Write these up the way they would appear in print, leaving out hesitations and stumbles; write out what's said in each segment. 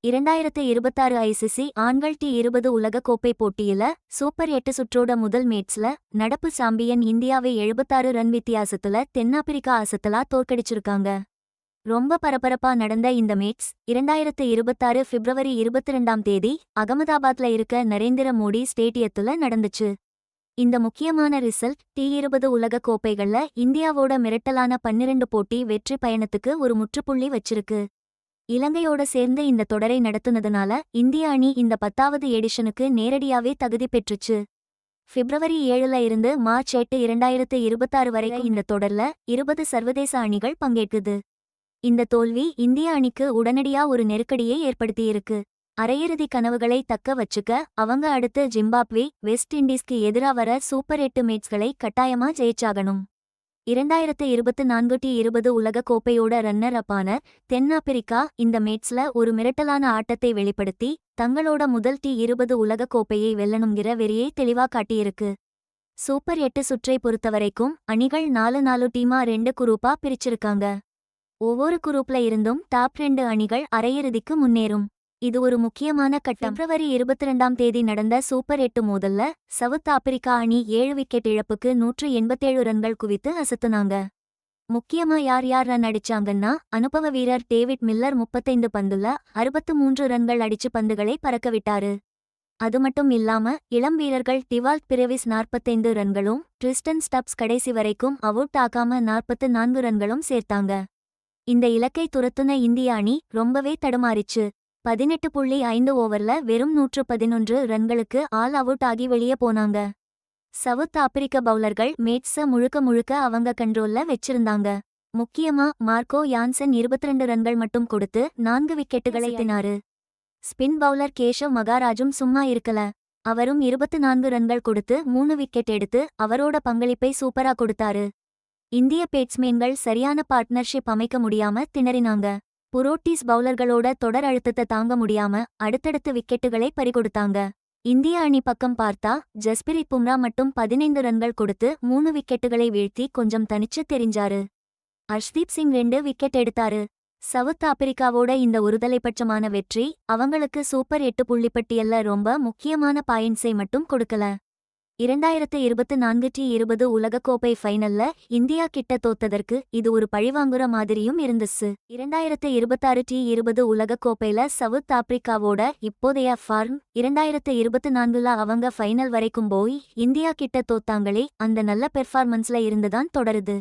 2026 ICC ஆண்கள் T20 உலக கோப்பை போட்டியில சூப்பர் 8 சுற்றோட முதல் மேட்ச்ல நடப்பு சாம்பியன் இந்தியாவை 76 ரன் வித்தியாசத்துல தென்னாப்பிரிக்கா அசத்தலா தோற்கடிச்சிருக்காங்க. ரொம்ப பரபரப்பா நடந்த இந்த மேட்ச் 2026 பிப்ரவரி 22ஆம் தேதி அகமதாபாத்ல இருக்க நரேந்திர மோடி ஸ்டேடியத்துல நடந்துச்சு. இந்த முக்கியமான ரிசல்ட் T20 உலக கோப்பைகள்ல இந்தியாவோட மிரட்டலான 12 போட்டி வெற்றி பயணத்துக்கு ஒரு முற்றுப்புள்ளி வச்சிருக்கு. இலங்கையோட சேர்ந்து இந்த தொடரை நடத்துனதுனால இந்திய அணி இந்த 10வது எடிஷனுக்கு நேரடியாவே தகுதி பெற்றுச்சு. பிப்ரவரி 7ல இருந்து மார்ச் 8, 2026 வரை இந்த தொடர்ல 20 சர்வதேச அணிகள் பங்கேற்குது. இந்த தோல்வி இந்திய அணிக்கு உடனடியா ஒரு நெருக்கடியை ஏற்படுத்தியிருக்கு. அரையிறுதி கனவுகளை தக்க வச்சுக்க அவங்க அடுத்து ஜிம்பாப்வே, வெஸ்ட் இண்டீஸ்க்கு எதிரா வர சூப்பர் 8 மேட்ச்களை கட்டாயமா ஜெயிச்சாகணும். 2024 T20 உலக கோப்பையோட ரன்னர் அப்பான தென்னாப்பிரிக்கா இந்த மேட்ச்ல ஒரு மிரட்டலான ஆட்டத்தை வெளிப்படுத்தி தங்களோட முதல் T20 உலக கோப்பையை வெல்லணுங்கிற வெறியை தெளிவா காட்டியிருக்கு. சூப்பர் 8 சுற்றை பொறுத்தவரைக்கும் அணிகள் 4 டீமா 2 குரூப்பா பிரிச்சிருக்காங்க. ஒவ்வொரு குரூப்ல இருந்தும் டாப் 2 அணிகள் அரையிறுதிக்கு முன்னேறும். இது ஒரு முக்கியமான கட்டம். பிப்ரவரி 22ஆம் தேதி நடந்த சூப்பர் 8 மோதல்ல சவுத் ஆப்பிரிக்கா அணி 7 விக்கெட் இழப்புக்கு 187 ரன்கள் குவித்து அசத்துனாங்க. முக்கியமா யார் ரன் அடிச்சாங்கன்னா அனுபவ வீரர் டேவிட் மில்லர் 35 பந்துல 63 ரன்கள் அடிச்சு பந்துகளை பறக்கவிட்டாரு. அது மட்டும் இல்லாம இளம் வீரர்கள் டிவால்ட் பிரேவிஸ் 45 ரன்களும் ட்ரிஸ்டன் ஸ்டப்ஸ் கடைசி வரைக்கும் அவுட் ஆகாம 44 ரன்களும் சேர்த்தாங்க. இந்த இலக்கை துரத்துன இந்திய அணி ரொம்பவே தடுமாறிச்சு. 18.5 ஓவர்ல வெறும் 111 ரன்களுக்கு ஆல் அவுட் ஆகி வெளியே போனாங்க. சவுத் ஆப்பிரிக்க பவுலர்கள் மேட்ஸ முழுக்க அவங்க கண்ட்ரோல்ல வச்சிருந்தாங்க. முக்கியமா மார்க்கோ யான்சன் 22 ரன்கள் மட்டும் கொடுத்து 4 விக்கெட்டுகளை தினாரு. ஸ்பின் பவுலர் கேஷவ் மகாராஜும் சும்மா இருக்கல. அவரும் 24 ரன்கள் கொடுத்து 3 விக்கெட் எடுத்து அவரோட பங்களிப்பை சூப்பரா கொடுத்தாரு. இந்திய பேட்ஸ்மேன்கள் சரியான பார்ட்னர்ஷிப் அமைக்க முடியாம திணறினாங்க. புரோட்டீஸ் பவுலர்களோட தொடர் அழுத்தத்தை தாங்க முடியாம அடுத்தடுத்து விக்கெட்டுகளை பறிகொடுத்தாங்க. இந்திய அணி பக்கம் பார்த்தா ஜஸ்பிரித் பும்ரா மட்டும் 15 ரன்கள் கொடுத்து 3 விக்கெட்டுகளை வீழ்த்தி கொஞ்சம் தனிச்சு தெரிஞ்சாரு. அர்ஷ்தீப் சிங் 2 விக்கெட் எடுத்தாரு. சவுத் ஆப்பிரிக்காவோட இந்த ஒருதலைபட்சமான வெற்றி அவங்களுக்கு சூப்பர் 8 புள்ளிப்பட்டியல்ல ரொம்ப முக்கியமான பாயிண்ட்ஸை மட்டும் கொடுக்கல. 2024 T20 உலகக்கோப்பை ஃபைனல்ல இந்தியா கிட்ட தோத்ததற்கு இது ஒரு பழிவாங்குற மாதிரியும் இருந்துச்சு. 2026 T20 உலகக்கோப்பையில சவுத் ஆப்பிரிக்காவோட இப்போதைய ஃபார்ம் 2024ல அவங்க ஃபைனல் வரைக்கும் போய் இந்தியா கிட்ட தோத்தாங்களே அந்த நல்ல பெர்ஃபார்மன்ஸ்ல இருந்துதான் தொடருது.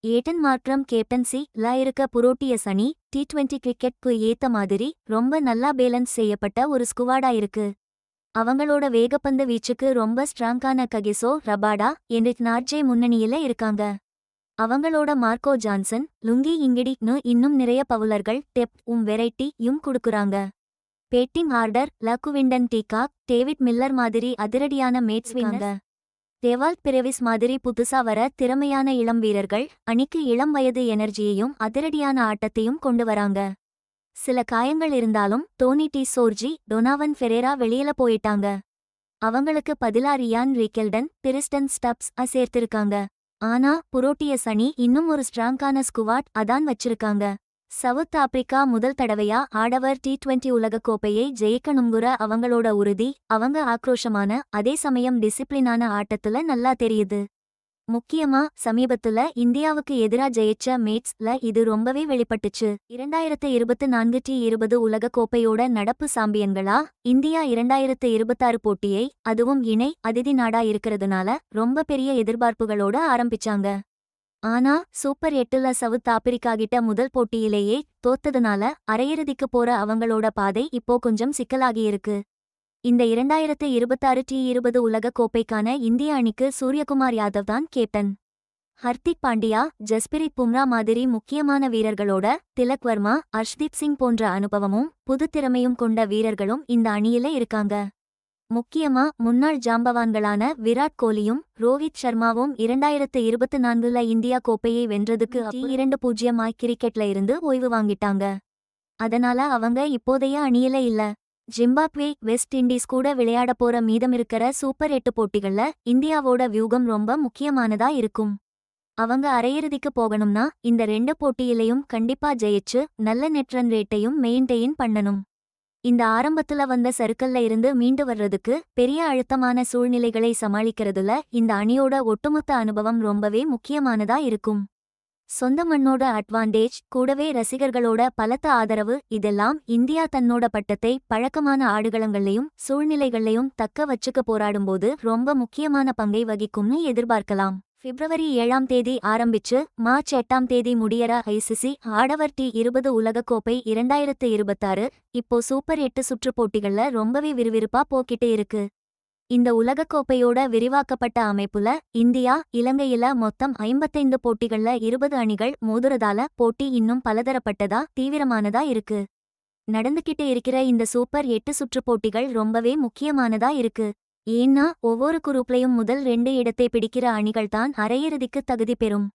ஏட்டன் மார்க்ரம் கேப்டன்சி இருக்க புரோட்டியஸ் அணி T20 கிரிக்கெட்க்கு ஏத்த மாதிரி ரொம்ப நல்லா பேலன்ஸ் செய்யப்பட்ட ஒரு ஸ்குவாடா இருக்கு. அவங்களோட வேகப்பந்து வீச்சுக்கு ரொம்ப ஸ்ட்ராங்கான ககிசோ ரபாடா என்ரிக் நார்ஜே முன்னணியில இருக்காங்க. அவங்களோட மார்க்கோ ஜான்சன், லுங்கி இங்கிடின்னு இன்னும் நிறைய பவுலர்கள் டெப் வெரைட்டி குடுக்குறாங்க. Batting order Quinton de Kock, David Miller மாதிரி அதிரடியான மேட்ஸ்விங்க. டெவால்ட் பிரேவிஸ் மாதிரி புதுசா வர திறமையான இளம் வீரர்கள் அணிக்கு இளம் வயது எனர்ஜியையும் அதிரடியான ஆட்டத்தையும் கொண்டு வராங்க. சில காயங்கள் இருந்தாலும் டோனி டி சோர்ஜி, டொனாவன் ஃபெரேரா வெளியில போயிட்டாங்க. அவங்களுக்கு பதிலா ரியான் ரிக்கெல்டன், டிரிஸ்டன் ஸ்டப்ஸ் சேர்த்திருக்காங்க. ஆனா புரோட்டியஸ் அணி இன்னும் ஒரு ஸ்ட்ராங்கான ஸ்குவாட் அதான் வச்சிருக்காங்க. சவுத் ஆப்பிரிக்கா முதல் தடவையா ஆடவர் T20 உலக கோப்பையை ஜெயிக்கணுங்குற அவங்களோட உறுதி அவங்க ஆக்ரோஷமான அதே சமயம் டிசிப்ளினான ஆட்டத்துல நல்லா தெரியுது. முக்கியமா சமீபத்துல இந்தியாவுக்கு எதிரா ஜெயிச்ச மேட்ச்ல இது ரொம்பவே வெளிப்பட்டுச்சு. 2024 T20 உலக கோப்பையோட நடப்பு சாம்பியன்களா இந்தியா 2026 போட்டியை அதுவும் இணை அதிதி நாடா இருக்கிறதுனால ரொம்ப பெரிய எதிர்பார்ப்புகளோட ஆரம்பிச்சாங்க. ஆனா சூப்பர் 8ல சவுத் ஆப்பிரிக்கா கிட்ட முதல் போட்டியிலேயே தோத்ததுனால அரையிறுதிக்கு போற அவங்களோட பாதை இப்போ கொஞ்சம் சிக்கலாகியிருக்கு. இந்த 2026 T20 உலக கோப்பைக்கான இந்திய அணிக்கு சூரியகுமார் யாதவ் தான் கேப்டன். ஹர்திக் பாண்டியா, ஜஸ்பிரித் பும்ரா மாதிரி முக்கியமான வீரர்களோட திலக் வர்மா, அர்ஷ்தீப் சிங் போன்ற அனுபவமும் புது திறமையும் கொண்ட வீரர்களும் இந்த அணியில இருக்காங்க. முக்கியமா முன்னாள் ஜாம்பவான்களான விராட் கோலியும் ரோஹித் சர்மாவும் 2024ல இந்தியா கோப்பையை வென்றதுக்கு T20 கிரிக்கெட்ல இருந்து ஓய்வு வாங்கிட்டாங்க. அதனால அவங்க இப்போதைய அணியில இல்ல. ஜிம்பாப்வே, வெஸ்ட் இண்டீஸ் கூட விளையாட போற மீதமிருக்கிற சூப்பர் 8 போட்டிகள்ல இந்தியாவோட வியூகம் ரொம்ப முக்கியமானதா இருக்கும். அவங்க அரையிறுதிக்கு போகணும்னா இந்த 2 போட்டியிலையும் கண்டிப்பா ஜெயிச்சு நல்ல நெட் ரன் ரேட்டையும் மெயின்டெயின் பண்ணணும். இந்த ஆரம்பத்துல வந்த சறுக்கல்ல இருந்து மீண்டு வர்றதுக்கு பெரிய அழுத்தமான சூழ்நிலைகளை சமாளிக்கிறதுல இந்த அணியோட ஒட்டுமொத்த அனுபவம் ரொம்பவே முக்கியமானதா இருக்கும். சொந்த மண்ணோட அட்வான்டேஜ் கூடவே ரசிகர்களோட பலத்த ஆதரவு இதெல்லாம் இந்தியா தன்னோட பட்டத்தை பழக்கமான ஆடுகளங்கள்லயும் சூழ்நிலைகள்லயும் தக்க வச்சுக்க போராடும்போது ரொம்ப முக்கியமான பங்கை வகிக்கும்னு எதிர்பார்க்கலாம். பிப்ரவரி 7ஆம் தேதி ஆரம்பிச்சு மார்ச் 8ஆம் தேதி முடியற ஐசிசி ஆடவர் T20 உலகக்கோப்பை 2026 இப்போ சூப்பர் 8 சுற்று போட்டிகள்ல ரொம்பவே விறுவிறுப்பா போக்கிட்டு இருக்கு. இந்த உலகக்கோப்பையோட விரிவாக்கப்பட்ட அமைப்புல இந்தியா இலங்கையில மொத்தம் 55 போட்டிகள்ல 20 அணிகள் மோதுறதால போட்டி இன்னும் பலதரப்பட்டதா தீவிரமானதா இருக்கு. நடந்துகிட்டு இருக்கிற இந்த சூப்பர் 8 சுற்று போட்டிகள் ரொம்பவே முக்கியமானதா இருக்கு. ஏன்னா ஒவ்வொரு குரூப்லையும் முதல் 2 இடத்தை பிடிக்கிற அணிகள்தான் அரையிறுதிக்கு தகுதி பெறும்.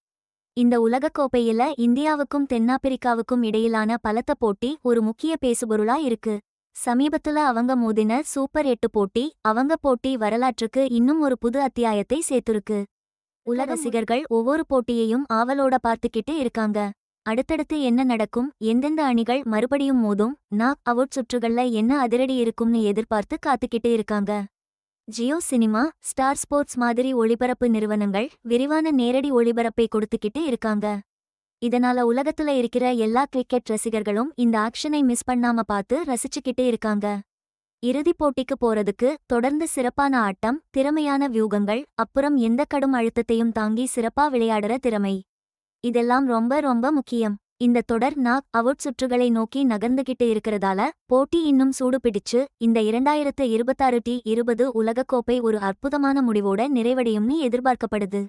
இந்த உலகக்கோப்பையில இந்தியாவுக்கும் தென்னாப்பிரிக்காவுக்கும் இடையிலான பலத்த போட்டி ஒரு முக்கிய பேசுபொருளா இருக்கு. சமீபத்துல அவங்க மோதின சூப்பர் 8 போட்டி அவங்க போட்டி வரலாற்றுக்கு இன்னும் ஒரு புது அத்தியாயத்தை சேர்த்துருக்கு. உலக ரசிகர்கள் ஒவ்வொரு போட்டியையும் ஆவலோட பார்த்துக்கிட்டு இருக்காங்க. அடுத்தடுத்து என்ன நடக்கும், எந்தெந்த அணிகள் மறுபடியும் மோதும், நாக் அவுட் சுற்றுகள்ல என்ன அதிரடி இருக்கும்னு எதிர்பார்த்து காத்துக்கிட்டு இருக்காங்க. ஜியோ சினிமா, ஸ்டார் ஸ்போர்ட்ஸ் மாதிரி ஒளிபரப்பு நிறுவனங்கள் விரிவான நேரடி ஒளிபரப்பை கொடுத்துக்கிட்டு இருக்காங்க. இதனால உலகத்துல இருக்கிற எல்லா கிரிக்கெட் ரசிகர்களும் இந்த ஆக்ஷனை மிஸ் பண்ணாம பார்த்து ரசிச்சுக்கிட்டு இருக்காங்க. இறுதிப் போட்டிக்கு போறதுக்கு தொடர்ந்து சிறப்பான ஆட்டம், திறமையான வியூகங்கள், அப்புறம் எந்த கடும் அழுத்தத்தையும் தாங்கி சிறப்பா விளையாடுற திறமை, இதெல்லாம் ரொம்ப ரொம்ப முக்கியம். இந்த தொடர் நாக் அவுட் சுற்றுகளை நோக்கி நகர்ந்துகிட்டு இருக்கிறதால போட்டி இன்னும் சூடு பிடிச்சு இந்த 2026 T20 உலகக்கோப்பை ஒரு அற்புதமான முடிவோட நிறைவடையும்னு எதிர்பார்க்கப்படுது.